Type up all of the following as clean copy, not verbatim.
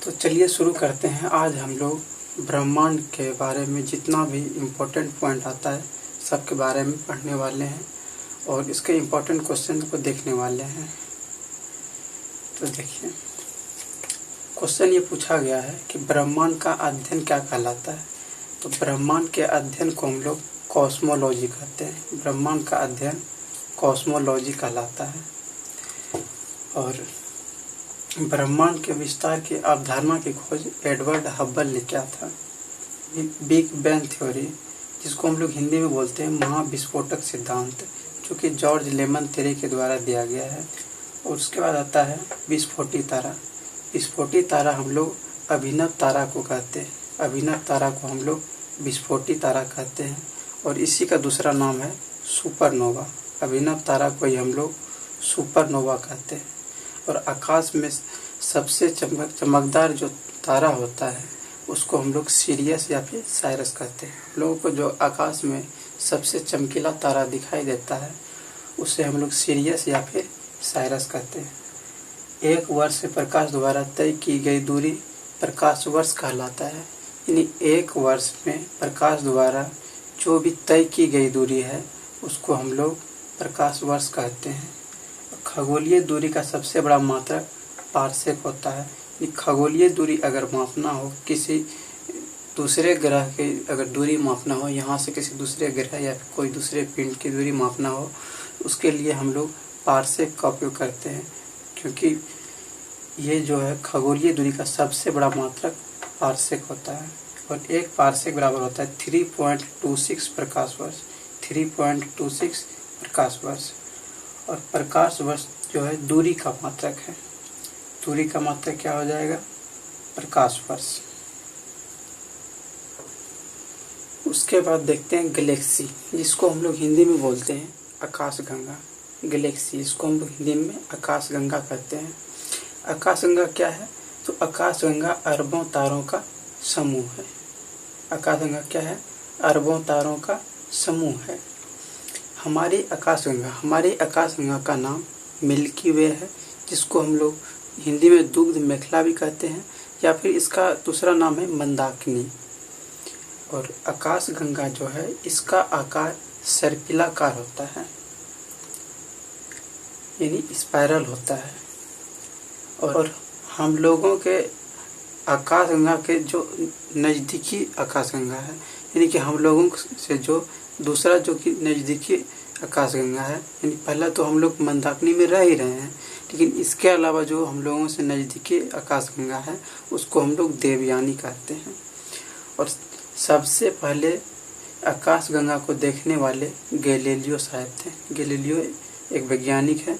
तो चलिए शुरू करते हैं। आज हम लोग ब्रह्मांड के बारे में जितना भी इम्पोर्टेंट पॉइंट आता है सबके बारे में पढ़ने वाले हैं और इसके इम्पोर्टेंट क्वेश्चन को देखने वाले हैं। तो देखिए, क्वेश्चन ये पूछा गया है कि ब्रह्मांड का अध्ययन क्या कहलाता है। तो ब्रह्मांड के अध्ययन को हम लोग कॉस्मोलॉजी कहते हैं। ब्रह्मांड का अध्ययन कॉस्मोलॉजी कहलाता है। और ब्रह्मांड के विस्तार की अवधारणा की खोज एडवर्ड हब्बल ने किया था। बिग बैंग थ्योरी, जिसको हम लोग हिंदी में बोलते हैं महाविस्फोटक सिद्धांत, जो कि जॉर्ज लेमन थ्योरी के द्वारा दिया गया है। और उसके बाद आता है विस्फोटी तारा। विस्फोटी तारा हम लोग अभिनव तारा को कहते हैं। अभिनव तारा को हम लोग विस्फोटी तारा कहते हैं और इसी का दूसरा नाम है सुपरनोवा। अभिनव तारा को ही हम लोग सुपरनोवा कहते हैं। और आकाश में सबसे चमकदार जो तारा होता है उसको हम लोग सीरियस या फिर साइरस कहते हैं। लोगों को जो आकाश में सबसे चमकीला तारा दिखाई देता है उसे हम लोग सीरियस या फिर साइरस कहते हैं। एक वर्ष से प्रकाश द्वारा तय की गई दूरी प्रकाश वर्ष कहलाता है। यानी एक वर्ष में प्रकाश द्वारा जो भी तय की गई दूरी है उसको हम लोग प्रकाश वर्ष कहते हैं। खगोलीय दूरी का सबसे बड़ा मात्रक पारसेक होता है। खगोलीय दूरी अगर मापना हो, किसी दूसरे ग्रह की अगर दूरी मापना हो, यहाँ से किसी दूसरे ग्रह या कोई दूसरे पिंड की दूरी मापना हो, उसके लिए हम लोग पारसेक का उपयोग करते हैं, क्योंकि ये जो है खगोलीय दूरी का सबसे बड़ा मात्रक पारसेक होता है। और एक पारसेक बराबर होता है 3.26 प्रकाश वर्ष। 3.26 प्रकाश वर्ष। और प्रकाश वर्ष जो है दूरी का मात्रक है। दूरी का मात्रक क्या हो जाएगा? प्रकाश वर्ष। उसके बाद देखते हैं गैलेक्सी, जिसको हम लोग हिंदी में बोलते हैं आकाशगंगा। गैलेक्सी, इसको हम लोग हिंदी में आकाशगंगा कहते हैं। आकाशगंगा क्या है? तो आकाशगंगा अरबों तारों का समूह है। आकाशगंगा क्या है? अरबों तारों का समूह है। हमारी आकाशगंगा का नाम मिल्की वे है, जिसको हम लोग हिंदी में दुग्ध मेखला भी कहते हैं, या फिर इसका दूसरा नाम है मंदाकिनी। और आकाशगंगा जो है इसका आकार सर्पिलाकार होता है, यानी स्पाइरल होता है। और हम लोगों के आकाशगंगा के जो नज़दीकी आकाशगंगा है, यानी कि हम लोगों से जो दूसरा जो कि नज़दीकी आकाशगंगा है, यानी पहला तो हम लोग मंदाकिनी में रह ही रहे हैं, लेकिन इसके अलावा जो हम लोगों से नज़दीकी आकाशगंगा है उसको हम लोग देवयानी कहते हैं। और सबसे पहले आकाशगंगा को देखने वाले गैलीलियो साहब थे। गैलीलियो एक वैज्ञानिक है।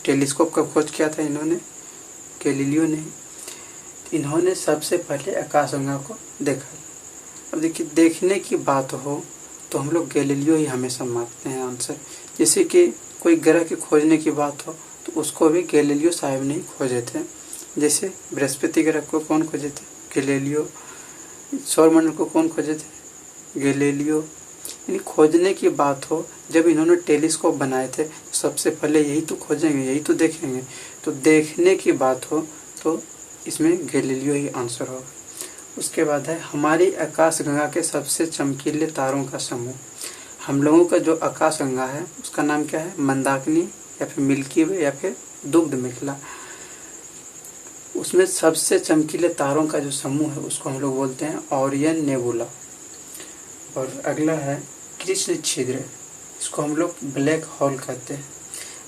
टेलीस्कोप का खोज किया था इन्होंने, गैलीलियो ने। इन्होंने सबसे पहले आकाशगंगा को देखा। अब देखिए, देखने की बात हो तो हम लोग गैलीलियो ही हमेशा मानते हैं आंसर। जैसे कि कोई ग्रह की खोजने की बात हो तो उसको भी गैलीलियो साहब ने खोजे थे। जैसे बृहस्पति ग्रह को कौन खोजे थे? गैलीलियो। सौरमंडल को कौन खोजे थे? गैलीलियो। यानी खोजने की बात हो, जब इन्होंने टेलीस्कोप बनाए थे तो सबसे पहले यही तो खोजेंगे, यही तो देखेंगे। तो देखने की बात हो तो इसमें गैलीलियो ही आंसर होगा। उसके बाद है हमारी आकाशगंगा के सबसे चमकीले तारों का समूह। हम लोगों का जो आकाशगंगा है उसका नाम क्या है? मंदाकिनी या फिर मिल्की वे या फिर दुग्ध मेखला। उसमें सबसे चमकीले तारों का जो समूह है उसको हम लोग बोलते हैं ओरियन नेबुला। और अगला है कृष्ण छिद्र, इसको हम लोग ब्लैक होल कहते हैं।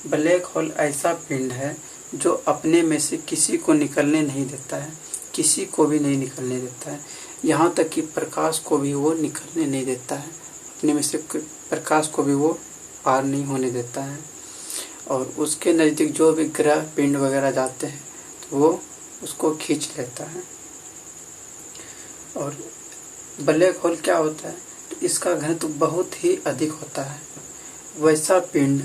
ब्लैक होल ऐसा पिंड है जो अपने में से किसी को निकलने नहीं देता है, किसी को भी नहीं निकलने देता है। यहाँ तक कि प्रकाश को भी वो निकलने नहीं देता है, अपने में से प्रकाश को भी वो पार नहीं होने देता है। और उसके नज़दीक जो भी ग्रह पिंड वगैरह जाते हैं तो वो उसको खींच लेता है। और ब्लैक होल क्या होता है? तो इसका घनत्व बहुत ही अधिक होता है। वैसा पिंड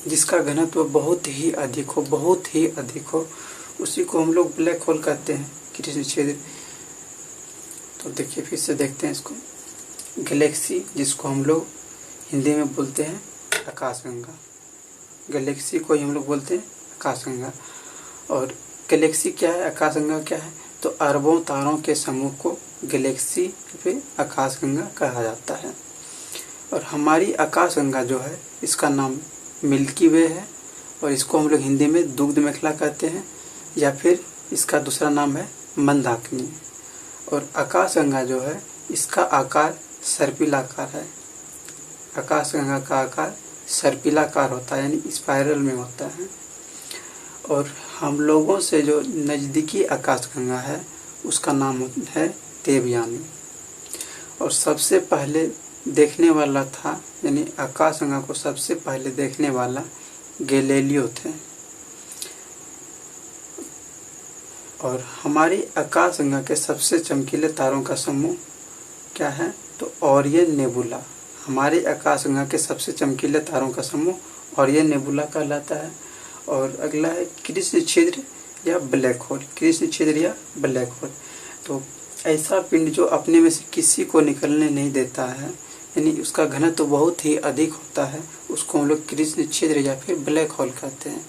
जिसका घनत्व बहुत ही अधिक हो, उसी को हम लोग ब्लैक होल कहते हैं, कृष्ण छिद्र। तो देखिए, फिर से देखते हैं इसको। गैलेक्सी, जिसको हम लोग हिंदी में बोलते हैं आकाशगंगा। गैलेक्सी को ही हम लोग बोलते हैं आकाशगंगा। और गैलेक्सी क्या है, आकाशगंगा क्या है? तो अरबों तारों के समूह को गैलेक्सी फिर आकाशगंगा कहा जाता है। और हमारी आकाशगंगा जो है इसका नाम मिल्की वे है, और इसको हम लोग हिंदी में दुग्ध मेखला कहते हैं, या फिर इसका दूसरा नाम है मंदाकिनी। और आकाशगंगा जो है इसका आकार सर्पिलाकार है। आकाशगंगा का आकार सर्पिलाकार होता है, यानी स्पाइरल में होता है। और हम लोगों से जो नज़दीकी आकाशगंगा है उसका नाम है देवयानी। और सबसे पहले देखने वाला था, यानी आकाशगंगा को सबसे पहले देखने वाला गैलीलियो थे। और हमारी आकाशगंगा के सबसे चमकीले तारों का समूह क्या है, तो ओरियन नेबुला। हमारी आकाशगंगा के सबसे चमकीले तारों का समूह ओरियन नेबुला कहलाता है। और अगला है कृष्ण छिद्र या ब्लैक होल। कृष्ण छिद्र या ब्लैक होल तो ऐसा पिंड जो अपने में से किसी को निकलने नहीं देता है, यानी उसका घनत्व तो बहुत ही अधिक होता है, उसको हम लोग कृष्ण छिद्र या फिर ब्लैक होल कहते हैं।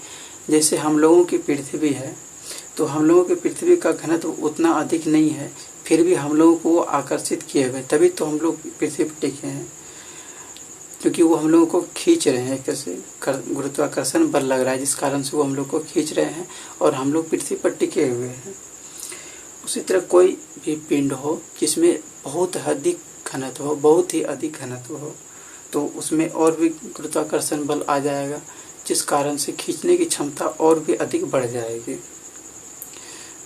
जैसे हम लोगों की पृथ्वी है, तो हम लोगों की पृथ्वी का घनत्व उतना अधिक नहीं है, फिर भी हम लोगों को वो आकर्षित किए हुए, तभी तो हम लोग पृथ्वी पर टिके हैं, क्योंकि वो हम लोगों को खींच रहे हैं। कैसे गुरुत्वाकर्षण बल लग रहा है, जिस कारण से वो हम लोग को खींच रहे हैं और हम लोग पृथ्वी पर टिके हुए हैं। उसी तरह कोई भी पिंड हो जिसमें बहुत अधिक घनत्व हो, बहुत ही अधिक घनत्व हो, तो उसमें और भी गुरुत्वाकर्षण बल आ जाएगा, जिस कारण से खींचने की क्षमता और भी अधिक बढ़ जाएगी।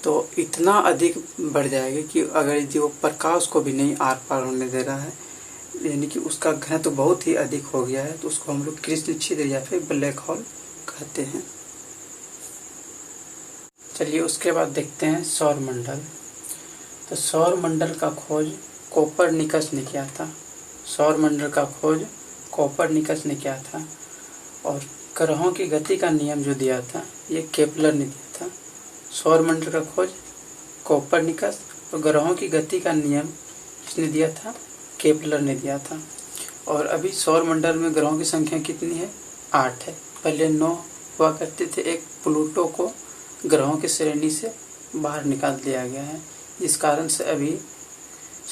तो इतना अधिक बढ़ जाएगी कि अगर जो प्रकाश को भी नहीं आर पार होने दे रहा है, यानी कि उसका घनत्व तो बहुत ही अधिक हो गया है, तो उसको हम लोग कृष्ण छिद्र या फिर ब्लैक होल कहते हैं। चलिए उसके बाद देखते हैं सौर मंडल। तो सौर मंडल का खोज कोपरनिकस ने किया था। सौर मंडल का खोज कोपरनिकस ने किया था। और ग्रहों की गति का नियम जो दिया था ये केपलर ने दिया था। सौर मंडल का खोज कोपरनिकस और ग्रहों की गति का नियम किसने दिया था, केपलर ने दिया था। और अभी सौर मंडल में ग्रहों की संख्या कितनी है, 8 है। पहले 9 हुआ करते थे। एक प्लूटो को ग्रहों की श्रेणी से बाहर निकाल दिया गया है, जिस कारण से अभी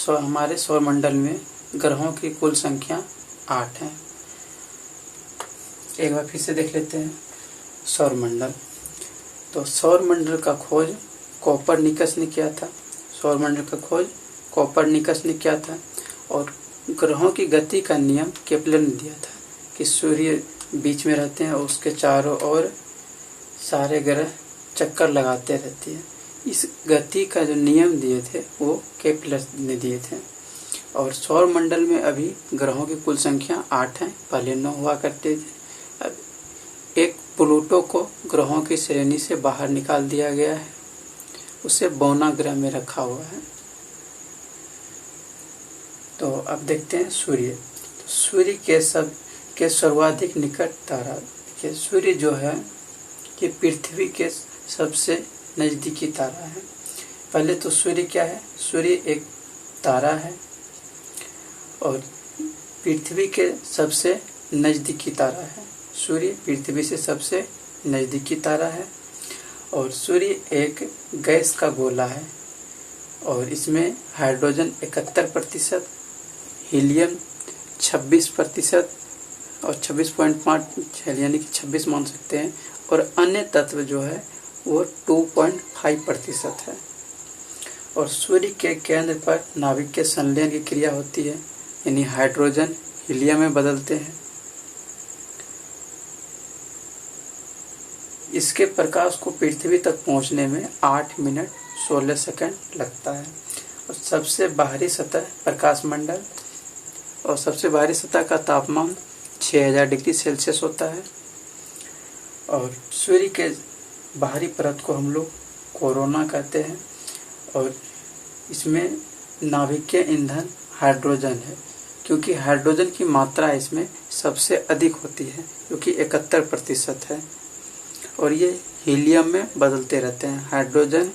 हमारे सौर मंडल में ग्रहों की कुल संख्या 8 है। एक बार फिर से देख लेते हैं सौर मंडल। तो सौर मंडल का खोज कोपरनिकस ने किया था। सौर मंडल का खोज कोपरनिकस ने किया था। और ग्रहों की गति का नियम केपलर ने दिया था कि सूर्य बीच में रहते हैं और उसके चारों ओर सारे ग्रह चक्कर लगाते रहते हैं। इस गति का जो नियम दिए थे वो केपलर ने दिए थे। और सौर मंडल में अभी ग्रहों की कुल संख्या 8 है। पहले 9 हुआ करते थे। अब एक प्लूटो को ग्रहों की श्रेणी से बाहर निकाल दिया गया है, उसे बौना ग्रह में रखा हुआ है। तो अब देखते हैं सूर्य। तो सूर्य के सर्वाधिक निकट तारा, देखिए सूर्य जो है ये पृथ्वी के सबसे नज़दीकी तारा है। पहले तो सूर्य क्या है, सूर्य एक तारा है और पृथ्वी के सबसे नज़दीकी तारा है। सूर्य पृथ्वी से सबसे नज़दीकी तारा है। और सूर्य एक गैस का गोला है और इसमें हाइड्रोजन 71%, हीलियम 26% और 26.5 यानी कि 26 मान सकते हैं, और अन्य तत्व जो है वो 2.5% है। और सूर्य के केंद्र पर नाभिक के संलयन की क्रिया होती है, यानी हाइड्रोजन हीलियम में बदलते हैं। इसके प्रकाश को पृथ्वी तक पहुंचने में 8 मिनट 16 सेकंड लगता है। और सबसे बाहरी सतह प्रकाश मंडल और सबसे बाहरी सतह का तापमान 6000 डिग्री सेल्सियस होता है। और सूर्य के बाहरी परत को हम लोग कोरोना कहते हैं। और इसमें नाभिकीय ईंधन हाइड्रोजन है, क्योंकि हाइड्रोजन की मात्रा इसमें सबसे अधिक होती है, क्योंकि 71% है। और ये हीलियम में बदलते रहते हैं, हाइड्रोजन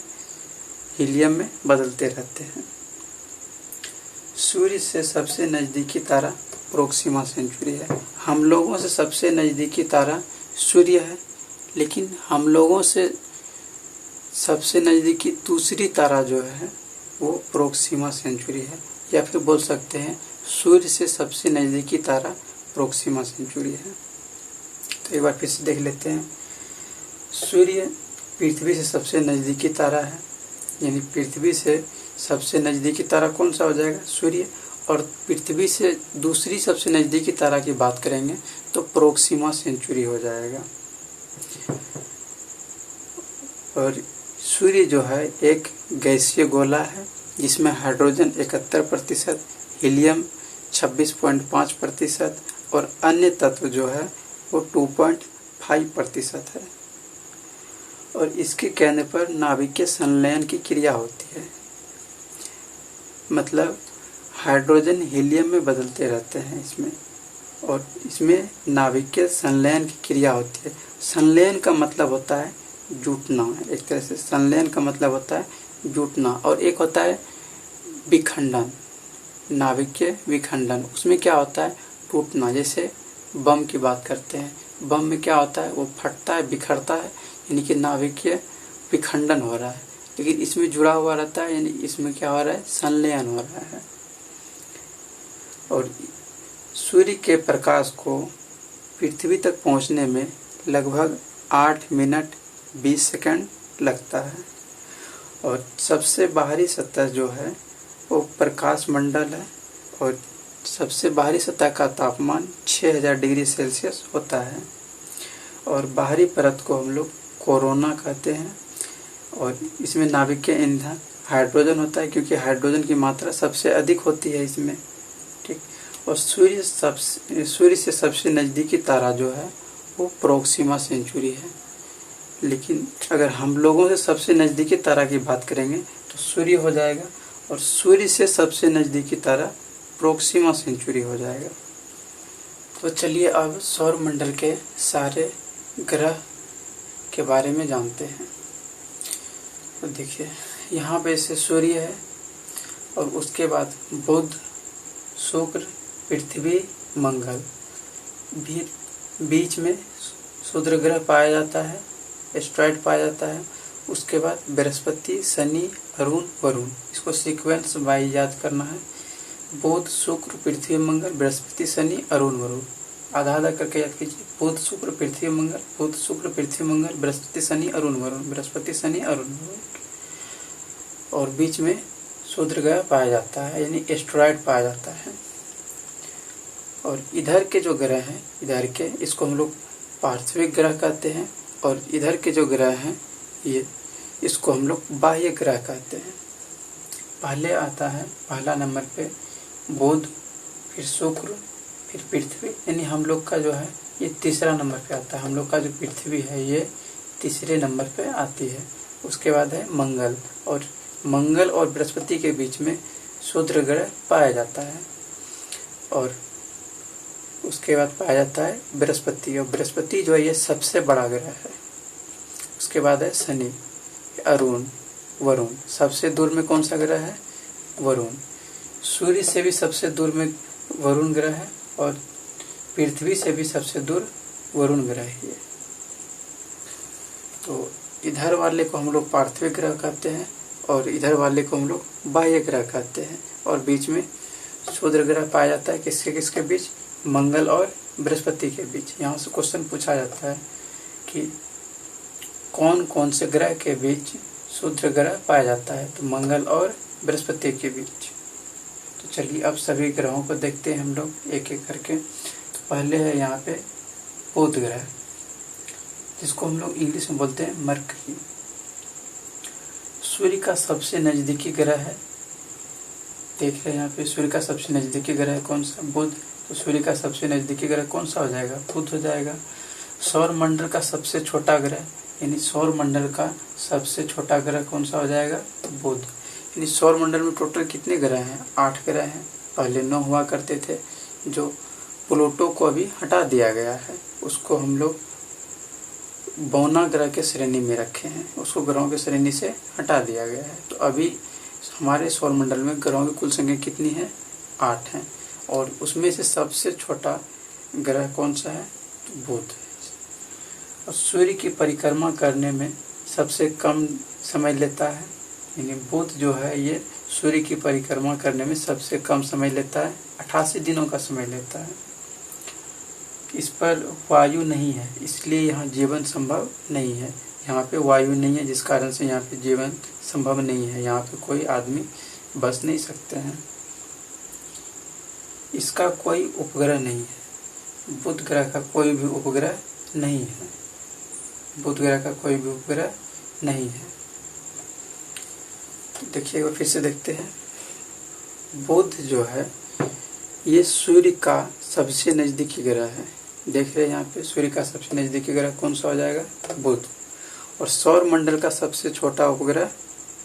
हीलियम में बदलते रहते हैं। सूर्य से सबसे नज़दीकी तारा प्रोक्सिमा सेंचुरी है। हम लोगों से सबसे नज़दीकी तारा सूर्य है, लेकिन हम लोगों से सबसे नज़दीकी दूसरी तारा जो है वो प्रोक्सिमा सेंचुरी है, या फिर बोल सकते हैं सूर्य से सबसे नज़दीकी तारा प्रोक्सिमा सेंचुरी है। तो एक बार फिर से देख लेते हैं। सूर्य पृथ्वी से सबसे नज़दीकी तारा है, यानी पृथ्वी से सबसे नज़दीकी तारा कौन सा हो जाएगा? सूर्य। और पृथ्वी से दूसरी सबसे नज़दीकी तारा की बात करेंगे तो प्रोक्सिमा सेंचुरी हो जाएगा। और सूर्य जो है एक गैसीय गोला है जिसमें हाइड्रोजन 71%, हीलियम 26.5% और अन्य तत्व जो है वो 2.5% है। और इसके कहने पर नाभिकीय संलयन की क्रिया होती है, मतलब हाइड्रोजन हीलियम में बदलते रहते हैं इसमें, और इसमें नाभिकीय संलयन की क्रिया होती है। संलयन का मतलब होता है जुटना, एक तरह से संलयन का मतलब होता है जुटना, और एक होता है विखंडन, नाभिकीय विखंडन। उसमें क्या होता है? टूटना। जैसे बम की बात करते हैं, बम में क्या होता है? वो फटता है, बिखरता है, यानी कि नाभिकीय विखंडन हो रहा है। लेकिन इसमें जुड़ा हुआ रहता है, यानी इसमें क्या हो रहा है? संलयन हो रहा है। और सूर्य के प्रकाश को पृथ्वी तक पहुंचने में लगभग 8 मिनट 20 सेकंड लगता है। और सबसे बाहरी सतह जो है वो प्रकाश मंडल है, और सबसे बाहरी सतह का तापमान 6000 डिग्री सेल्सियस होता है। और बाहरी परत को हम लोग कोरोना कहते हैं। और इसमें नाभिकीय ईंधन हाइड्रोजन होता है, क्योंकि हाइड्रोजन की मात्रा सबसे अधिक होती है इसमें, ठीक। और सूर्य से सबसे नज़दीकी तारा जो है वो प्रोक्सिमा सेंचुरी है। लेकिन अगर हम लोगों से सबसे नज़दीकी तारा की बात करेंगे तो सूर्य हो जाएगा, और सूर्य से सबसे नज़दीकी तारा प्रोक्सिमा सेंचुरी हो जाएगा। तो चलिए अब सौर मंडल के सारे ग्रह के बारे में जानते हैं। तो देखिए यहाँ पे से सूर्य है, और उसके बाद बुध, शुक्र, पृथ्वी, मंगल, बीच में क्षुद्र ग्रह पाया जाता है, एस्ट्रॉइड पाया जाता है। उसके बाद बृहस्पति, शनि, अरुण, वरुण, इसको सीक्वेंस वाइज याद करना है। बुध, शुक्र, पृथ्वी, मंगल, बृहस्पति, शनि, अरुण, वरुण, आधा आधा करके याद कीजिए। बुध, शुक्र, पृथ्वी, मंगल, बुध, शुक्र, पृथ्वी, मंगल, बृहस्पति, शनि, अरुण, वरुण, बृहस्पति, शनि, अरुण, वरुण। और बीच में क्षुद्र ग्रह पाया जाता है, यानी एस्ट्रॉइड पाया जाता है। और इधर के जो ग्रह हैं, इधर के, इसको हम लोग पार्थिविक ग्रह कहते हैं। और इधर के जो ग्रह हैं ये, इसको हम लोग बाह्य ग्रह कहते हैं। पहले आता है पहला नंबर पे बुध, फिर शुक्र, फिर पृथ्वी, यानी हम लोग का जो है ये तीसरा नंबर पे आता है। हम लोग का जो पृथ्वी है ये तीसरे नंबर पे आती है। उसके बाद है मंगल, और मंगल और बृहस्पति के बीच में क्षुद्र ग्रह पाया जाता है। और उसके बाद पाया जाता है बृहस्पति, और बृहस्पति जो है ये सबसे बड़ा ग्रह है। उसके बाद है शनि, अरुण, वरुण, सबसे दूर में कौन सा ग्रह है? वरुण। सूर्य से भी सबसे दूर में वरुण ग्रह है, और पृथ्वी से भी सबसे दूर वरुण ग्रह ही है। तो इधर वाले को हम लोग पार्थिव ग्रह कहते हैं, और इधर वाले को हम लोग बाह्य ग्रह कहते हैं। और बीच में क्षुद्र ग्रह पाया जाता है, किसके किसके बीच? मंगल और बृहस्पति के बीच। यहाँ से क्वेश्चन पूछा जाता है कि कौन कौन से ग्रह के बीच क्षुद्र ग्रह पाया जाता है? तो मंगल और बृहस्पति के बीच। तो चलिए अब सभी ग्रहों को देखते हैं हम लोग एक एक करके। तो पहले है यहाँ पे बुध ग्रह, जिसको हम लोग इंग्लिश में बोलते हैं मरकरी। सूर्य का सबसे नज़दीकी ग्रह है। देख रहे हैं यहाँ पे सूर्य का सबसे नज़दीकी ग्रह कौन सा? बुध। तो सूर्य का सबसे नज़दीकी ग्रह कौन सा हो जाएगा? बुध हो जाएगा। सौर मंडल का सबसे छोटा ग्रह, यानी सौर मंडल का सबसे छोटा ग्रह कौन सा हो जाएगा? बुध। यानी सौर मंडल में टोटल कितने ग्रह हैं? 8 ग्रह हैं। पहले 9 हुआ करते थे, जो प्लूटो को अभी हटा दिया गया है। उसको हम लोग बौना ग्रह के श्रेणी में रखे हैं, उसको ग्रहों की श्रेणी से हटा दिया गया है। तो अभी हमारे सौर मंडल में ग्रहों की कुल संख्या कितनी है? 8 है। और उसमें से सबसे छोटा ग्रह कौन सा है? तो बुध। और सूर्य की परिक्रमा करने में सबसे कम समय लेता है, यानी बुध जो है ये सूर्य की परिक्रमा करने में सबसे कम समय लेता है, 88 दिनों का समय लेता है। इस पर वायु नहीं है, इसलिए यहाँ जीवन संभव नहीं है। यहाँ पे वायु नहीं है, जिस कारण से यहाँ पे जीवन संभव नहीं है। यहाँ पे कोई आदमी बस नहीं सकते हैं। इसका कोई उपग्रह नहीं है, बुध ग्रह का कोई भी उपग्रह नहीं है। बुध ग्रह का कोई भी उपग्रह नहीं है। देखिएगा, फिर से देखते हैं। बुध जो है ये सूर्य का सबसे नज़दीकी ग्रह है। देख रहे हैं यहाँ पे, सूर्य का सबसे नज़दीकी ग्रह कौन सा हो जाएगा? बुध। और सौर मंडल का सबसे छोटा उपग्रह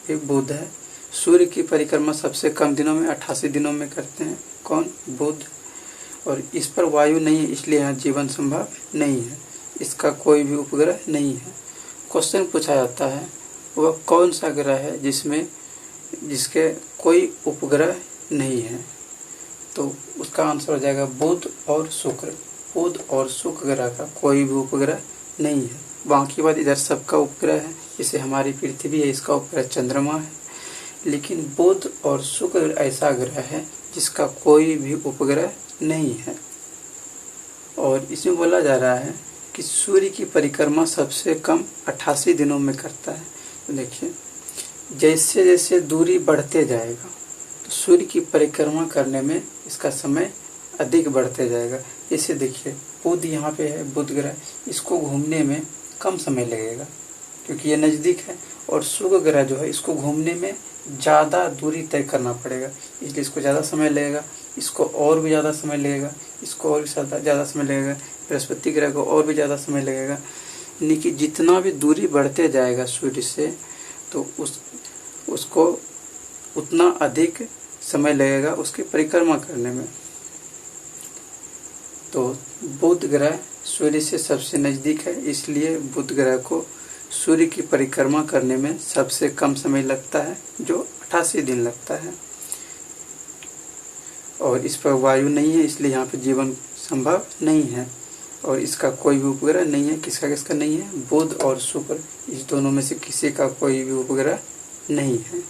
भी बुध है। सूर्य की परिक्रमा सबसे कम दिनों में 88 दिनों में करते हैं। कौन? बुध। और इस पर वायु नहीं है, इसलिए यहाँ जीवन संभव नहीं है। इसका कोई भी उपग्रह नहीं है। क्वेश्चन पूछा जाता है वह कौन सा ग्रह है जिसके कोई उपग्रह नहीं है, तो उसका आंसर हो जाएगा बुध और शुक्र। बुध और शुक्र ग्रह का कोई भी उपग्रह नहीं है। बाकी बात इधर सबका उपग्रह है, जैसे हमारी पृथ्वी है, इसका उपग्रह चंद्रमा है। लेकिन बुध और शुक्र ऐसा ग्रह है जिसका कोई भी उपग्रह नहीं है। और इसमें बोला जा रहा है कि सूर्य की परिक्रमा सबसे कम 88 दिनों में करता है। तो देखिए, जैसे जैसे दूरी बढ़ते जाएगा तो सूर्य की परिक्रमा करने में इसका समय अधिक बढ़ते जाएगा। जैसे देखिए, बुध यहाँ पे है, बुध ग्रह, इसको घूमने में कम समय लगेगा क्योंकि ये नज़दीक है। और शुक्र ग्रह जो है इसको घूमने में ज़्यादा दूरी तय करना पड़ेगा, इसलिए इसको ज़्यादा समय लगेगा। इसको और भी ज़्यादा समय लगेगा, इसको और भी ज़्यादा समय लगेगा। बृहस्पति ग्रह को और भी ज़्यादा समय लगेगा। यानी कि जितना भी दूरी बढ़ते जाएगा सूर्य से, तो उसको उतना अधिक समय लगेगा उसकी परिक्रमा करने में। तो बुध ग्रह सूर्य से सबसे नज़दीक है, इसलिए बुध ग्रह को सूर्य की परिक्रमा करने में सबसे कम समय लगता है, जो 88 दिन लगता है। और इस पर वायु नहीं है, इसलिए यहाँ पे जीवन संभव नहीं है। और इसका कोई भी उपग्रह नहीं है। किसका नहीं है? बुध और शुक्र, इस दोनों में से किसी का कोई भी उपग्रह नहीं है।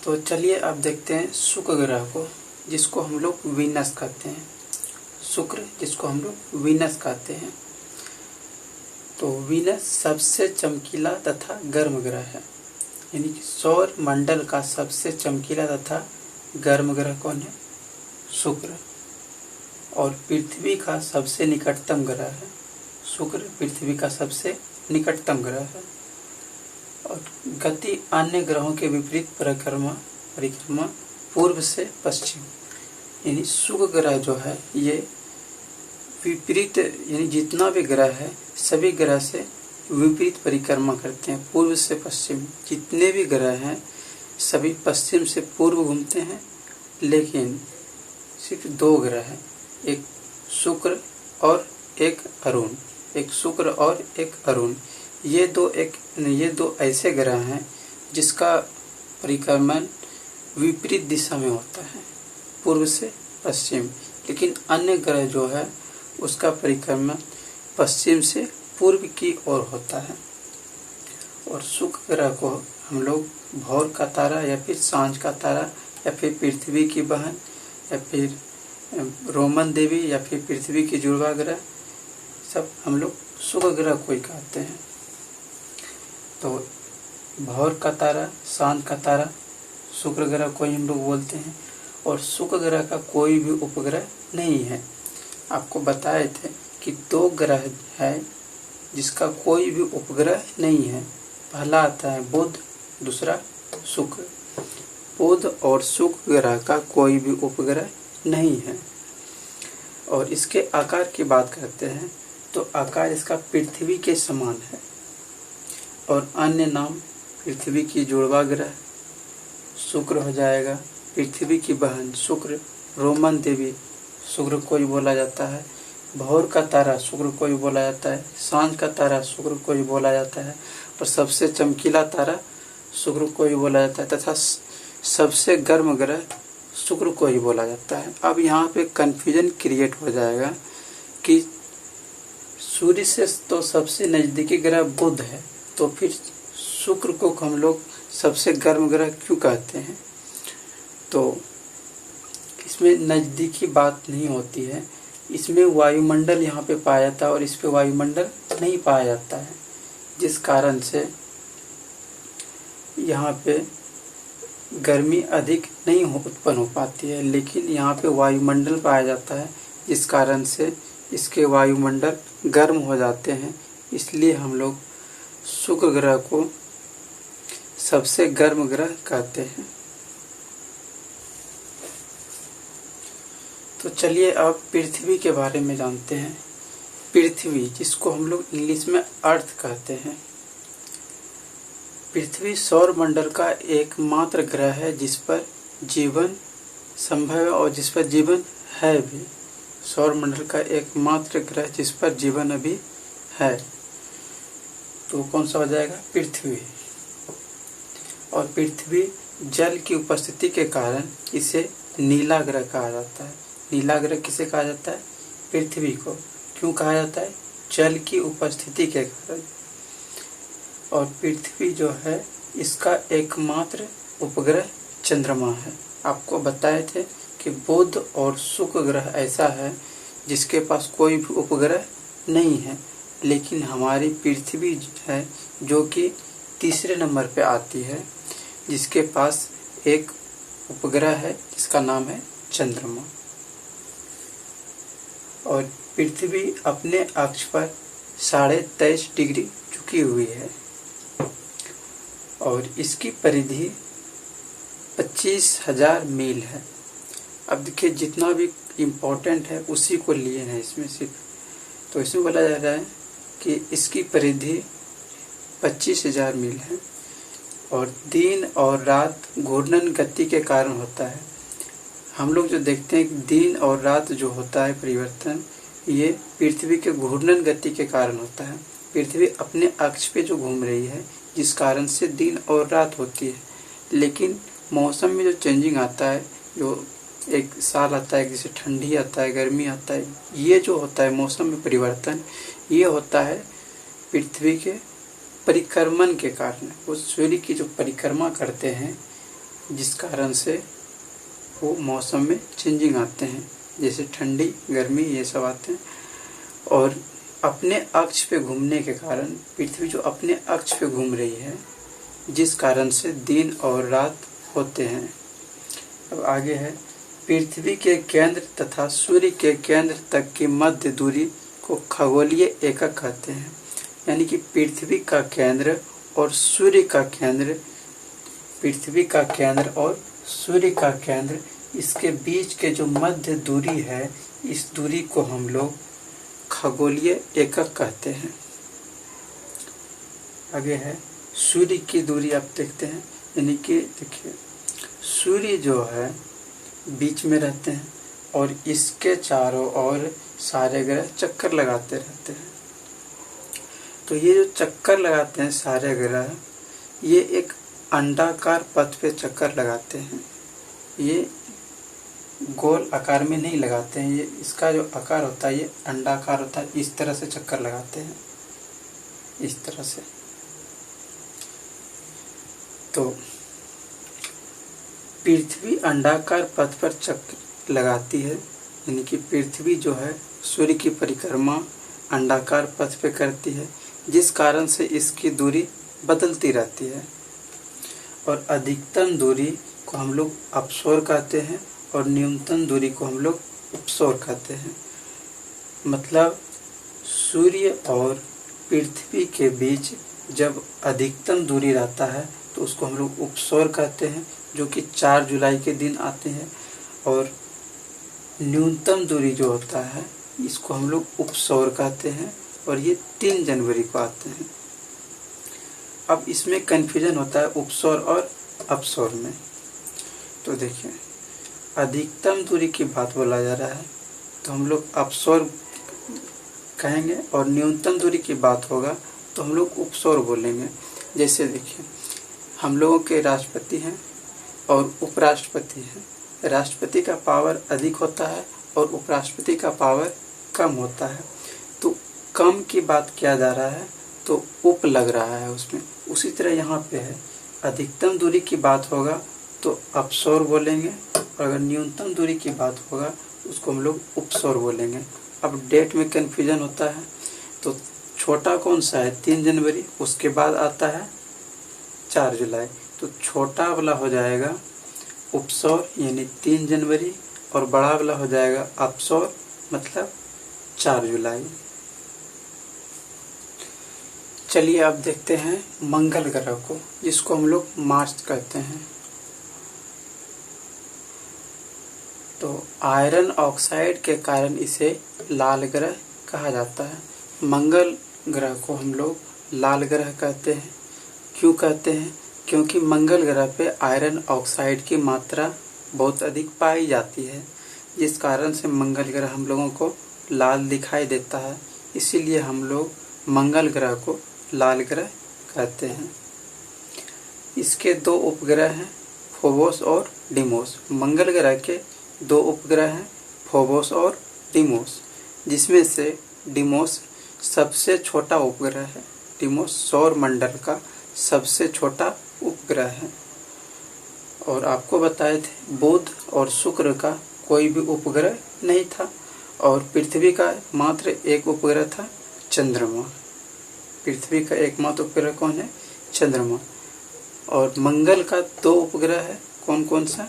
तो चलिए अब देखते हैं शुक्र ग्रह को, जिसको हम लोग वीनस कहते हैं। शुक्र, जिसको हम लोग वीनस कहते हैं। तो वीनस सबसे चमकीला तथा गर्म ग्रह है, यानी कि सौर मंडल का सबसे चमकीला तथा गर्म ग्रह कौन है? शुक्र। और पृथ्वी का सबसे निकटतम ग्रह है। शुक्र पृथ्वी का सबसे निकटतम ग्रह है। और गति अन्य ग्रहों के विपरीत परिक्रमा पूर्व से पश्चिम, यानी शुक्र ग्रह जो है ये विपरीत, यानी जितना भी ग्रह है सभी ग्रह से विपरीत परिक्रमा करते हैं, पूर्व से पश्चिम। जितने भी ग्रह हैं सभी पश्चिम से पूर्व घूमते हैं, लेकिन सिर्फ 2 ग्रह हैं, एक शुक्र और एक अरुण। एक शुक्र और एक अरुण, ये दो ऐसे ग्रह हैं जिसका परिक्रमण विपरीत दिशा में होता है, पूर्व से पश्चिम। लेकिन अन्य ग्रह जो है उसका परिक्रमण पश्चिम से पूर्व की ओर होता है। और शुक्र ग्रह को हम लोग भोर का तारा या फिर सांझ का तारा या फिर पृथ्वी की बहन या फिर रोमन देवी या फिर पृथ्वी की जुड़वा ग्रह, सब हम लोग शुक्र ग्रह को ही कहते हैं। तो भोर का तारा, सांझ का तारा शुक्र ग्रह को ही हम लोग बोलते हैं। और शुक्र ग्रह का कोई भी उपग्रह नहीं है। आपको बताए थे कि 2 ग्रह है जिसका कोई भी उपग्रह नहीं है। पहला आता है बुध, दूसरा शुक्र। बुध और शुक्र ग्रह का कोई भी उपग्रह नहीं है। और इसके आकार की बात करते हैं तो आकार इसका पृथ्वी के समान है। और अन्य नाम पृथ्वी की जुड़वा ग्रह शुक्र हो जाएगा, पृथ्वी की बहन शुक्र, रोमन देवी शुक्र को ही बोला जाता है, भोर का तारा शुक्र को ही बोला जाता है, सांझ का तारा शुक्र को ही बोला जाता है, और सबसे चमकीला तारा शुक्र को ही बोला जाता है, तथा सबसे गर्म ग्रह शुक्र को ही बोला जाता है। अब यहाँ पे कन्फ्यूजन क्रिएट हो जाएगा कि सूर्य से तो सबसे नज़दीकी ग्रह बुध है, तो फिर शुक्र को हम लोग सबसे गर्म ग्रह क्यों कहते हैं? तो इसमें नज़दीकी बात नहीं होती है, इसमें वायुमंडल यहाँ पे पाया जाता है और इस पे वायुमंडल नहीं पाया जाता है, जिस कारण से यहाँ पे गर्मी अधिक नहीं उत्पन्न हो पाती है। लेकिन यहाँ पे वायुमंडल पाया जाता है, जिस कारण से इसके वायुमंडल गर्म हो जाते हैं, इसलिए हम लोग शुक्र ग्रह को सबसे गर्म ग्रह कहते हैं। तो चलिए अब पृथ्वी के बारे में जानते हैं। पृथ्वी, जिसको हम लोग इंग्लिश में अर्थ कहते हैं, पृथ्वी सौर मंडल का एकमात्र ग्रह है जिस पर जीवन संभव है और जिस पर जीवन है भी। सौर मंडल का एकमात्र ग्रह जिस पर जीवन अभी है, तो कौन सा हो जाएगा? पृथ्वी। और पृथ्वी जल की उपस्थिति के कारण इसे नीला ग्रह कहा जाता है। नीला ग्रह किसे कहा जाता है? पृथ्वी को। क्यों कहा जाता है? जल की उपस्थिति के कारण। और पृथ्वी जो है, इसका एकमात्र उपग्रह चंद्रमा है। आपको बताए थे कि बुध और शुक्र ग्रह ऐसा है जिसके पास कोई भी उपग्रह नहीं है, लेकिन हमारी पृथ्वी है जो कि तीसरे नंबर पे आती है, जिसके पास एक उपग्रह है जिसका नाम है चंद्रमा। और पृथ्वी अपने अक्ष पर 23.5 डिग्री झुकी हुई है और इसकी परिधि 25,000 मील है। अब देखिए, जितना भी इम्पोर्टेंट है उसी को लिए हैं इसमें सिर्फ। तो इसमें बोला जा रहा है कि इसकी परिधि 25,000 मील है और दिन और रात घूर्णन गति के कारण होता है। हम लोग जो देखते हैं कि दिन और रात जो होता है परिवर्तन, ये पृथ्वी के घूर्णन गति के कारण होता है। पृथ्वी अपने अक्ष पे जो घूम रही है, जिस कारण से दिन और रात होती है। लेकिन मौसम में जो चेंजिंग आता है, जो एक साल आता है, जैसे ठंडी आता है, गर्मी आता है, ये जो होता है मौसम में परिवर्तन, ये होता है पृथ्वी के परिक्रमण के कारण। वो सूर्य की जो परिक्रमा करते हैं, जिस कारण से वो मौसम में चेंजिंग आते हैं, जैसे ठंडी, गर्मी, ये सब आते हैं। और अपने अक्ष पे घूमने के कारण, पृथ्वी जो अपने अक्ष पे घूम रही है, जिस कारण से दिन और रात होते हैं। अब आगे है, पृथ्वी के केंद्र तथा सूर्य के केंद्र तक की मध्य दूरी को खगोलीय एकक कहते हैं। यानी कि पृथ्वी का केंद्र और सूर्य का केंद्र, पृथ्वी का केंद्र और सूर्य का केंद्र, इसके बीच के जो मध्य दूरी है, इस दूरी को हम लोग खगोलीय एकक कहते हैं। आगे है सूर्य की दूरी। आप देखते हैं, यानी कि देखिए, सूर्य जो है बीच में रहते हैं और इसके चारों ओर सारे ग्रह चक्कर लगाते रहते हैं। तो ये जो चक्कर लगाते हैं सारे ग्रह, ये एक अंडाकार पथ पे चक्कर लगाते हैं। ये गोल आकार में नहीं लगाते हैं, ये इसका जो आकार होता है ये अंडाकार होता है। इस तरह से चक्कर लगाते हैं, इस तरह से। तो पृथ्वी अंडाकार पथ पर चक्कर लगाती है, यानी कि पृथ्वी जो है सूर्य की परिक्रमा अंडाकार पथ पे करती है, जिस कारण से इसकी दूरी बदलती रहती है। और अधिकतम दूरी को हम लोग अपसौर कहते हैं और न्यूनतम दूरी को हम लोग उपसौर कहते हैं। मतलब सूर्य और पृथ्वी के बीच जब अधिकतम दूरी रहता है तो उसको हम लोग उपसौर कहते हैं, जो कि 4 जुलाई के दिन आते हैं। और न्यूनतम दूरी जो होता है, इसको हम लोग उपसौर कहते हैं और ये 3 जनवरी को आते हैं। अब इसमें कन्फ्यूजन होता है उपसौर और अपसौर में। तो देखिए, अधिकतम दूरी की बात बोला जा रहा है तो हम लोग अपसौर कहेंगे, और न्यूनतम दूरी की बात होगा तो हम लोग उपसौर बोलेंगे। जैसे देखिए, हम लोगों के राष्ट्रपति हैं और उपराष्ट्रपति हैं। राष्ट्रपति का पावर अधिक होता है और उपराष्ट्रपति का पावर कम होता है। तो कम की बात किया जा रहा है तो उप लग रहा है उसमें। उसी तरह यहाँ पे है, अधिकतम दूरी की बात होगा तो अपसौर बोलेंगे, और अगर न्यूनतम दूरी की बात होगा उसको हम लोग उपसौर बोलेंगे। अब डेट में कन्फ्यूजन होता है, तो छोटा कौन सा है 3 जनवरी, उसके बाद आता है 4 जुलाई, तो छोटा वाला हो जाएगा उपसौर यानी 3 जनवरी, और बड़ा वाला हो जाएगा अपसौर मतलब 4 जुलाई। चलिए अब देखते हैं मंगल ग्रह को, जिसको हम लोग मार्स कहते हैं। तो आयरन ऑक्साइड के कारण इसे लाल ग्रह कहा जाता है। मंगल ग्रह को हम लोग लाल ग्रह कहते हैं। क्यों कहते हैं? क्योंकि मंगल ग्रह पे आयरन ऑक्साइड की मात्रा बहुत अधिक पाई जाती है, जिस कारण से मंगल ग्रह हम लोगों को लाल दिखाई देता है। इसीलिए हम लोग मंगल ग्रह को लाल ग्रह कहते हैं। इसके 2 उपग्रह हैं, फोबोस और डीमोस। मंगल ग्रह के 2 उपग्रह हैं, फोबोस और डीमोस, जिसमें से डीमोस सबसे छोटा उपग्रह है। डीमोस सौर मंडल का सबसे छोटा उपग्रह है। और आपको बताए थे बुध और शुक्र का कोई भी उपग्रह नहीं था, और पृथ्वी का मात्र एक उपग्रह था, चंद्रमा। पृथ्वी का एकमात्र उपग्रह कौन है? चंद्रमा। और मंगल का 2 उपग्रह है, कौन कौन सा?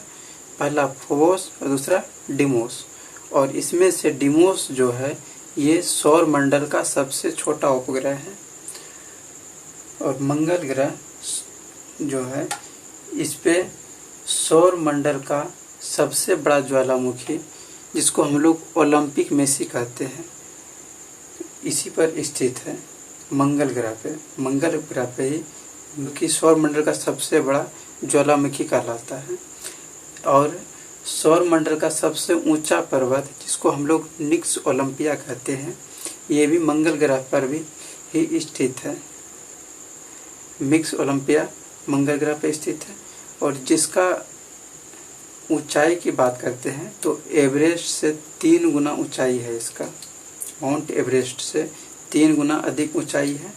पहला फोबोस और दूसरा डीमोस। और इसमें से डीमोस जो है ये सौर मंडल का सबसे छोटा उपग्रह है। और मंगल ग्रह जो है इस पे सौर मंडल का सबसे बड़ा ज्वालामुखी, जिसको हम लोग ओलंपिक मेसी कहते हैं, इसी पर स्थित है। मंगल ग्रह पे, मंगल ग्रह पे ही क्योंकि सौर मंडल का सबसे बड़ा ज्वालामुखी कहलाता है। और सौर मंडल का सबसे ऊंचा पर्वत, जिसको हम लोग निक्स ओलंपिया कहते हैं, ये भी मंगल ग्रह पर भी ही स्थित है। मिक्स ओलंपिया मंगल ग्रह पर स्थित है। और जिसका ऊंचाई की बात करते हैं तो एवरेस्ट से 3 गुना ऊंचाई है इसका। माउंट एवरेस्ट से 3 गुना अधिक ऊंचाई है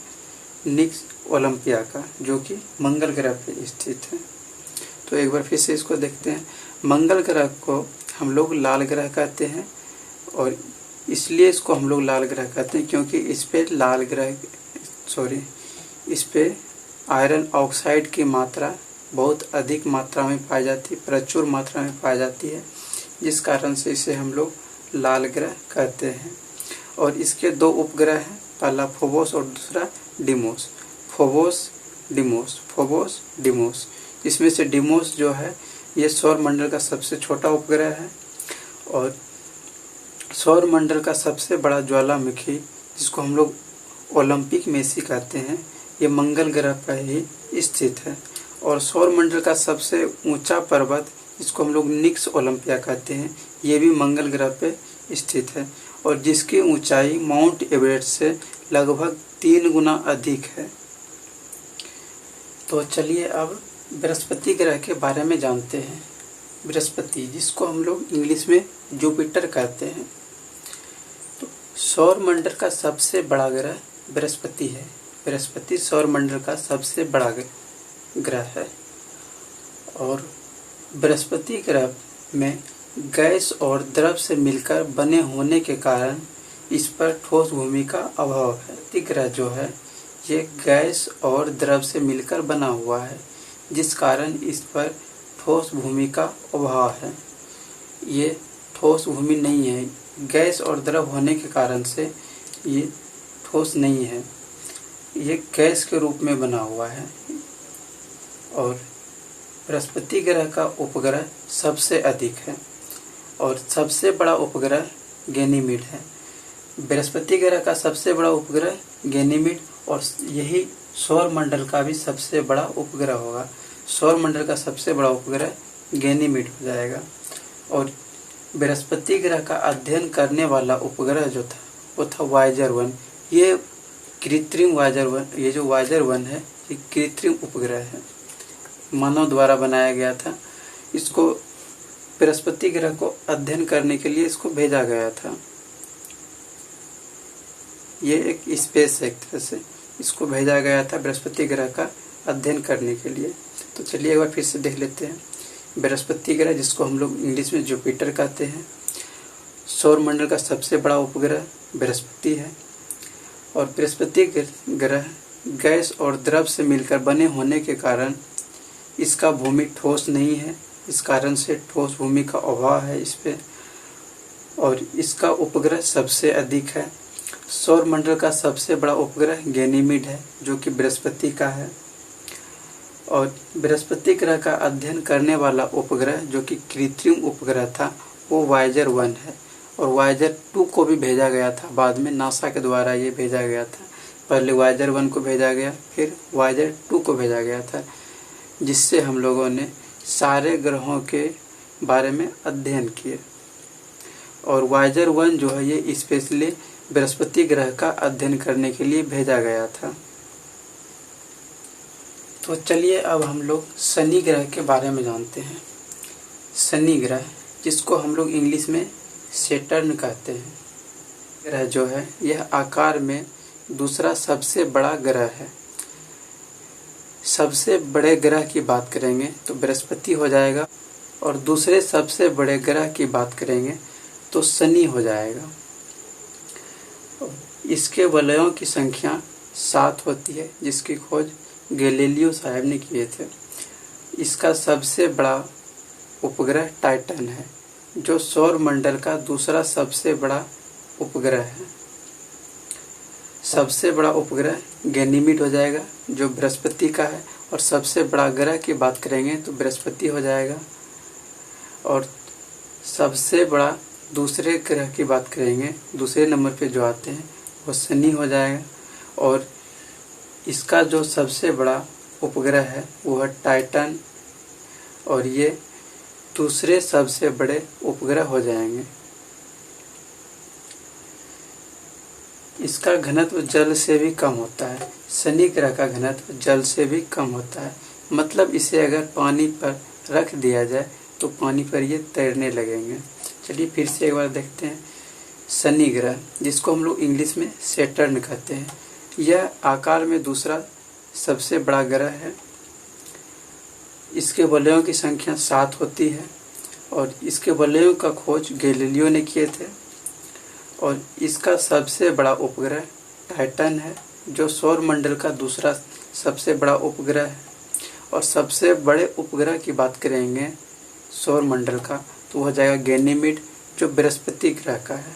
निक्स ओलंपिया का, जो कि मंगल ग्रह पर स्थित है। तो एक बार फिर से इसको देखते हैं। मंगल ग्रह को हम लोग लाल ग्रह कहते हैं, और इसलिए इसको हम लोग लाल ग्रह कहते हैं क्योंकि इस पे आयरन ऑक्साइड की मात्रा बहुत अधिक मात्रा में पाई जाती है, प्रचुर मात्रा में पाई जाती है, जिस कारण से इसे हम लोग लाल ग्रह कहते हैं। और इसके 2 उपग्रह हैं, पहला फोबोस और दूसरा डीमोस। Phobos Deimos. इसमें से डीमोस जो है ये सौर मंडल का सबसे छोटा उपग्रह है। और सौर मंडल का सबसे बड़ा ज्वालामुखी, जिसको हम लोग ओलंपिक मेसी कहते हैं, ये मंगल ग्रह पर ही स्थित है। और सौर मंडल का सबसे ऊंचा पर्वत, जिसको हम लोग निक्स ओलंपिया कहते हैं, ये भी मंगल ग्रह पे स्थित है, और जिसकी ऊंचाई माउंट एवरेस्ट से लगभग 3 गुना अधिक है। तो चलिए अब बृहस्पति ग्रह के बारे में जानते हैं। बृहस्पति, जिसको हम लोग इंग्लिश में जुपिटर कहते हैं, तो सौर मंडल का सबसे बड़ा ग्रह बृहस्पति है। बृहस्पति सौर मंडल का सबसे बड़ा ग्रह है। और बृहस्पति ग्रह में गैस और द्रव से मिलकर बने होने के कारण इस पर ठोस भूमि का अभाव है। बृहस्पति ग्रह जो है ये गैस और द्रव से मिलकर बना हुआ है, जिस कारण इस पर ठोस भूमि का अभाव है। ये ठोस भूमि नहीं है, गैस और द्रव होने के कारण से ये ठोस नहीं है, ये गैस के रूप में बना हुआ है। और बृहस्पति ग्रह का उपग्रह सबसे अधिक है, और सबसे बड़ा उपग्रह गैनीमीड है। बृहस्पति ग्रह का सबसे बड़ा उपग्रह गैनीमीड, और यही सौर मंडल का भी सबसे बड़ा उपग्रह होगा। सौर मंडल का सबसे बड़ा उपग्रह गैनीमीड हो जाएगा। और बृहस्पति ग्रह का अध्ययन करने वाला उपग्रह जो था वो था वायेजर 1। ये कृत्रिम वायेजर 1, ये जो वायेजर 1 है ये कृत्रिम उपग्रह है, मानव द्वारा बनाया गया था। इसको बृहस्पति ग्रह को अध्ययन करने के लिए इसको भेजा गया था। ये एक स्पेस है, एक तरह से इसको भेजा गया था बृहस्पति ग्रह का अध्ययन करने के लिए। तो चलिए एक बार फिर से देख लेते हैं। बृहस्पति ग्रह, जिसको हम लोग इंग्लिश में जुपिटर कहते हैं, सौरमंडल का सबसे बड़ा उपग्रह बृहस्पति है। और बृहस्पति ग्रह गैस और द्रव से मिलकर बने होने के कारण इसका भूमि ठोस नहीं है। इस कारण से ठोस भूमि का अभाव है इस पे, और इसका उपग्रह सबसे अधिक है। सौरमंडल का सबसे बड़ा उपग्रह गैनीमीड है, जो कि बृहस्पति का है। और बृहस्पति ग्रह का अध्ययन करने वाला उपग्रह जो कि कृत्रिम उपग्रह था, वो वायेजर 1 है। और वायेजर 2 को भी भेजा गया था, बाद में नासा के द्वारा ये भेजा गया था। पहले वायेजर 1 को भेजा गया, फिर वायेजर 2 को भेजा गया था, जिससे हम लोगों ने सारे ग्रहों के बारे में अध्ययन किए। और वायेजर 1 जो है ये स्पेशली बृहस्पति ग्रह का अध्ययन करने के लिए भेजा गया था। तो चलिए अब हम लोग शनि ग्रह के बारे में जानते हैं। शनि ग्रह, जिसको हम लोग इंग्लिश में सैटर्न कहते हैं, ग्रह जो है यह आकार में दूसरा सबसे बड़ा ग्रह है। सबसे बड़े ग्रह की बात करेंगे तो बृहस्पति हो जाएगा, और दूसरे सबसे बड़े ग्रह की बात करेंगे तो शनि हो जाएगा। इसके वलयों की संख्या 7 होती है, जिसकी खोज गैलीलियो साहब ने किए थे। इसका सबसे बड़ा उपग्रह टाइटन है, जो सौरमंडल का दूसरा सबसे बड़ा उपग्रह है। सबसे बड़ा उपग्रह गैनीमीड हो जाएगा, जो बृहस्पति का है। और सबसे बड़ा ग्रह की बात करेंगे तो बृहस्पति हो जाएगा। और सबसे बड़ा दूसरे ग्रह की बात करेंगे, दूसरे नंबर पे जो आते हैं, वो शनि हो जाएगा। और इसका जो सबसे बड़ा उपग्रह है वो है टाइटन, और ये दूसरे सबसे बड़े उपग्रह हो जाएंगे। इसका घनत्व जल से भी कम होता है। शनि ग्रह का घनत्व जल से भी कम होता है, मतलब इसे अगर पानी पर रख दिया जाए तो पानी पर ये तैरने लगेंगे। चलिए फिर से एक बार देखते हैं। शनि ग्रह, जिसको हम लोग इंग्लिश में सैटर्न कहते हैं, यह आकार में दूसरा सबसे बड़ा ग्रह है। इसके वलयों की संख्या 7 होती है, और इसके वलयों का खोज गैलीलियो ने किए थे। और इसका सबसे बड़ा उपग्रह टाइटन है, जो सौरमंडल का दूसरा सबसे बड़ा उपग्रह है। और सबसे बड़े उपग्रह की बात करेंगे सौरमंडल का, तो वह हो जाएगा गैनीमीड, जो बृहस्पति ग्रह का है।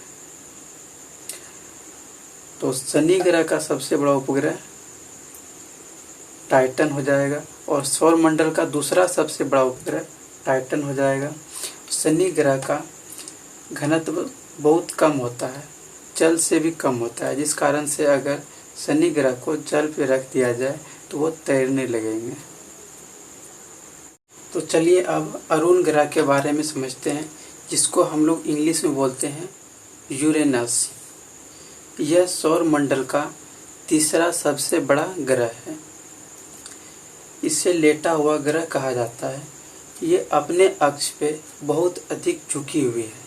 तो शनि ग्रह का सबसे बड़ा उपग्रह टाइटन हो जाएगा, और सौरमंडल का दूसरा सबसे बड़ा उपग्रह टाइटन हो जाएगा। शनि ग्रह का घनत्व बहुत कम होता है, जल से भी कम होता है, जिस कारण से अगर शनि ग्रह को जल पे रख दिया जाए तो वो तैरने लगेंगे। तो चलिए अब अरुण ग्रह के बारे में समझते हैं, जिसको हम लोग इंग्लिश में बोलते हैं यूरेनस। यह सौरमंडल का तीसरा सबसे बड़ा ग्रह है। इसे लेटा हुआ ग्रह कहा जाता है। ये अपने अक्ष पे बहुत अधिक झुकी हुई है,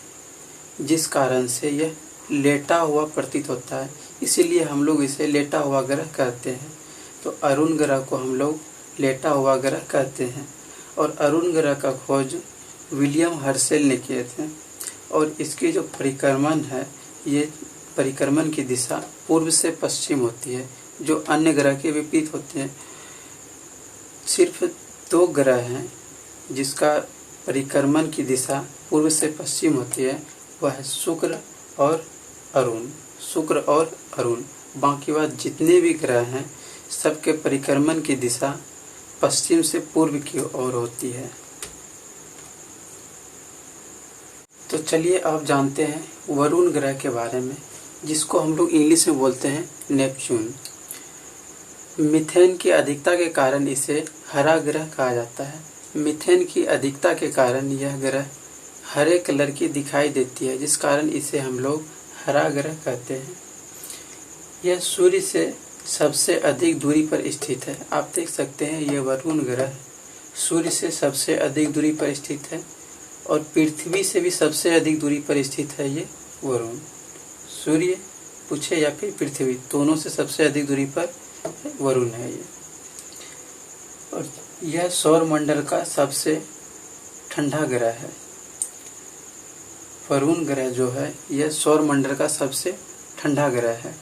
जिस कारण से यह लेटा हुआ प्रतीत होता है, इसीलिए हम लोग इसे लेटा हुआ ग्रह कहते हैं। तो अरुण ग्रह को हम लोग लेटा हुआ ग्रह कहते हैं। और अरुण ग्रह का खोज विलियम हर्शेल ने किए थे। और इसकी जो परिक्रमण है, ये परिक्रमण की दिशा पूर्व से पश्चिम होती है, जो अन्य ग्रह के विपरीत होते हैं। सिर्फ 2 ग्रह हैं जिसका परिक्रमण की दिशा पूर्व से पश्चिम होती है, वह है शुक्र और अरुण। शुक्र और अरुण, बाकी बात जितने भी ग्रह हैं सबके परिक्रमण की दिशा पश्चिम से पूर्व की ओर होती है। तो चलिए अब जानते हैं वरुण ग्रह के बारे में, जिसको हम लोग इंग्लिश में बोलते हैं नेपच्यून। मीथेन की अधिकता के कारण इसे हरा ग्रह कहा जाता है। मीथेन की अधिकता के कारण यह ग्रह हरे कलर की दिखाई देती है, जिस कारण इसे हम लोग हरा ग्रह कहते हैं। यह सूर्य से सबसे अधिक दूरी पर स्थित है। आप देख सकते हैं ये वरुण ग्रह सूर्य से सबसे अधिक दूरी पर स्थित है, और पृथ्वी से भी सबसे अधिक दूरी पर स्थित है ये वरुण। सूर्य पूछे या फिर पृथ्वी, दोनों से सबसे अधिक दूरी पर वरुण है ये। और यह सौर मंडल का सबसे ठंडा ग्रह है। वरुण ग्रह जो है यह सौर मंडल का सबसे ठंडा ग्रह है।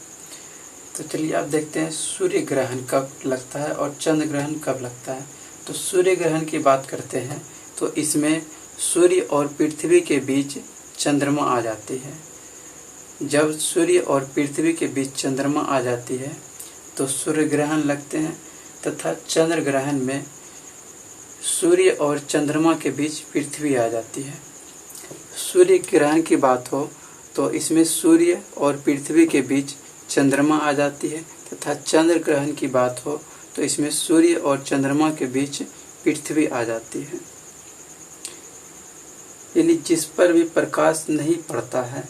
तो चलिए आप देखते हैं सूर्य ग्रहण कब लगता है और चंद्र ग्रहण कब लगता है। तो सूर्य ग्रहण की बात करते हैं तो इसमें सूर्य और पृथ्वी के बीच चंद्रमा आ जाती है। जब सूर्य और पृथ्वी के बीच चंद्रमा आ जाती है तो सूर्य ग्रहण लगते हैं, तथा चंद्र ग्रहण में सूर्य और चंद्रमा के बीच पृथ्वी आ जाती है। सूर्य ग्रहण की बात हो तो इसमें सूर्य और पृथ्वी के बीच चंद्रमा आ जाती है, तथा चंद्र ग्रहण की बात हो तो इसमें सूर्य और चंद्रमा के बीच पृथ्वी आ जाती है। यानी जिस पर भी प्रकाश नहीं पड़ता है,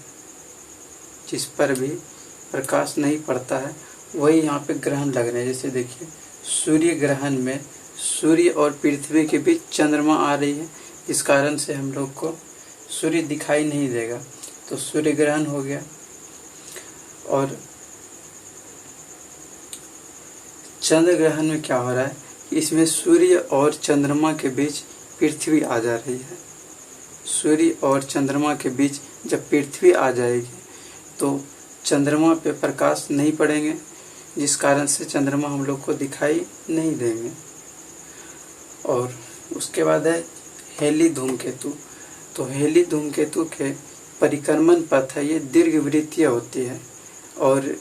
जिस पर भी प्रकाश नहीं पड़ता है वही यहाँ पे ग्रहण लग रहे हैं। जैसे देखिए सूर्य ग्रहण में सूर्य और पृथ्वी के बीच चंद्रमा आ रही है, इस कारण से हम लोग को सूर्य दिखाई नहीं देगा, तो सूर्य ग्रहण हो गया। और चंद्र ग्रहण में क्या हो रहा है कि इसमें सूर्य और चंद्रमा के बीच पृथ्वी आ जा रही है। सूर्य और चंद्रमा के बीच जब पृथ्वी आ जाएगी तो चंद्रमा पे प्रकाश नहीं पड़ेंगे, जिस कारण से चंद्रमा हम लोग को दिखाई नहीं देंगे। और उसके बाद है हेली धूमकेतु। तो हेली धूमकेतु के परिक्रमण पथ है ये दीर्घवृत्तीय होती है, और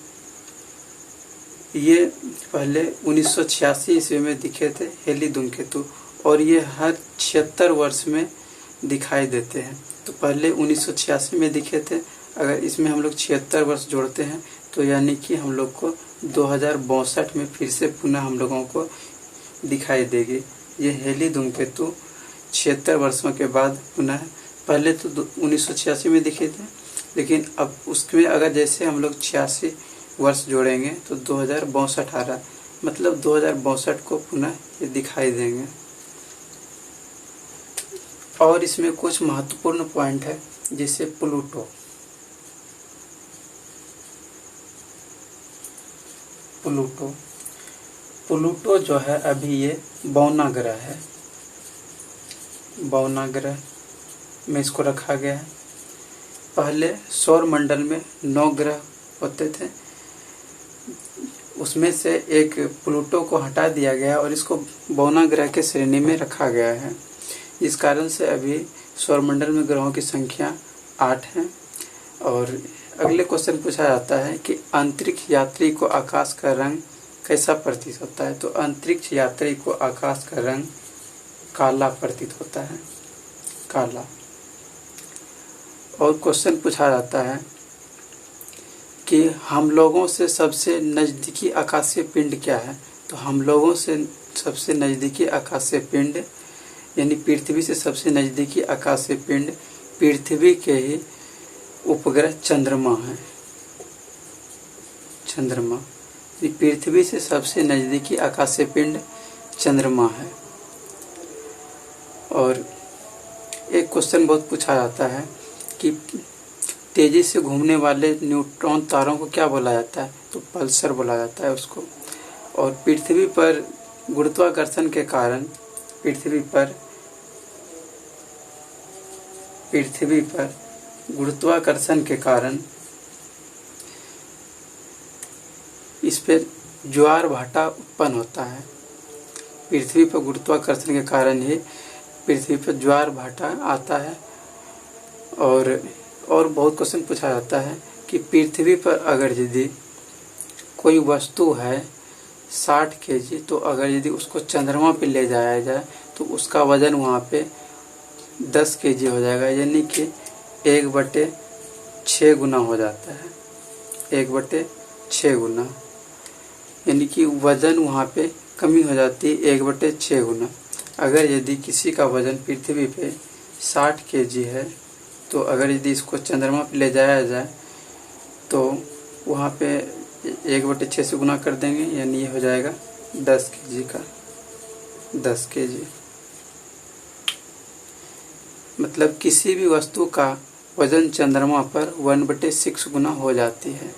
ये पहले 1986 ईस्वी में दिखे थे हेली धूमकेतु, और ये हर 76 वर्ष में दिखाई देते हैं। तो पहले 1986 में दिखे थे, अगर इसमें हम लोग 76 वर्ष जोड़ते हैं तो यानी कि हम लोग को 2062 में फिर से पुनः हम लोगों को दिखाई देगी। ये हेली धूमकेतु 76 वर्षों के बाद पुनः, पहले तो 1986 में दिखे थे, लेकिन अब उसमें अगर जैसे हम लोग 86 वर्ष जोड़ेंगे तो 2062 आ रहा, मतलब 2062 को पुनः ये दिखाई देंगे। और इसमें कुछ महत्वपूर्ण पॉइंट है, जैसे प्लूटो। प्लूटो जो है अभी ये बौना ग्रह है, बौना ग्रह में इसको रखा गया है। पहले सौर मंडल में 9 ग्रह होते थे, उसमें से एक प्लूटो को हटा दिया गया और इसको बौना ग्रह के श्रेणी में रखा गया है। इस कारण से अभी सौरमंडल में ग्रहों की संख्या 8 है। और अगले क्वेश्चन पूछा जाता है कि अंतरिक्ष यात्री को आकाश का रंग कैसा प्रतीत होता है। तो अंतरिक्ष यात्री को आकाश का रंग काला प्रतीत होता है, काला। और क्वेश्चन पूछा जाता है कि हम लोगों से सबसे नज़दीकी आकाशीय पिंड क्या है। तो हम लोगों से सबसे नज़दीकी आकाशीय पिंड यानी पृथ्वी से सबसे नज़दीकी आकाशीय पिंड पृथ्वी के ही उपग्रह चंद्रमा है। चंद्रमा, पृथ्वी से सबसे नज़दीकी आकाशीय पिंड चंद्रमा है। और एक क्वेश्चन बहुत पूछा जाता है कि तेजी से घूमने वाले न्यूट्रॉन तारों को क्या बोला जाता है। तो पल्सर बोला जाता है उसको। और पृथ्वी पर गुरुत्वाकर्षण के कारण गुरुत्वाकर्षण के कारण इस पर ज्वार भाटा उत्पन्न होता है। पृथ्वी पर गुरुत्वाकर्षण के कारण ही पृथ्वी पर ज्वार भाटा आता है। और बहुत क्वेश्चन पूछा जाता है कि पृथ्वी पर अगर यदि कोई वस्तु है 60 kg, तो अगर यदि उसको चंद्रमा पे ले जाया जाए तो उसका वजन वहाँ पे 10 kg हो जाएगा, यानी कि 1/6 गुना हो जाता है। 1/6 गुना, यानी कि वजन वहाँ पे कमी हो जाती है 1/6 गुना। अगर यदि किसी का वजन पृथ्वी पे 60 kg है, तो अगर यदि इसको चंद्रमा पे ले जाया जाए तो वहाँ पे 1/6 से गुना कर देंगे, यानी ये हो जाएगा 10 kg का 10 kg। मतलब किसी भी वस्तु का वजन चंद्रमा पर 1/6 गुना हो जाती है।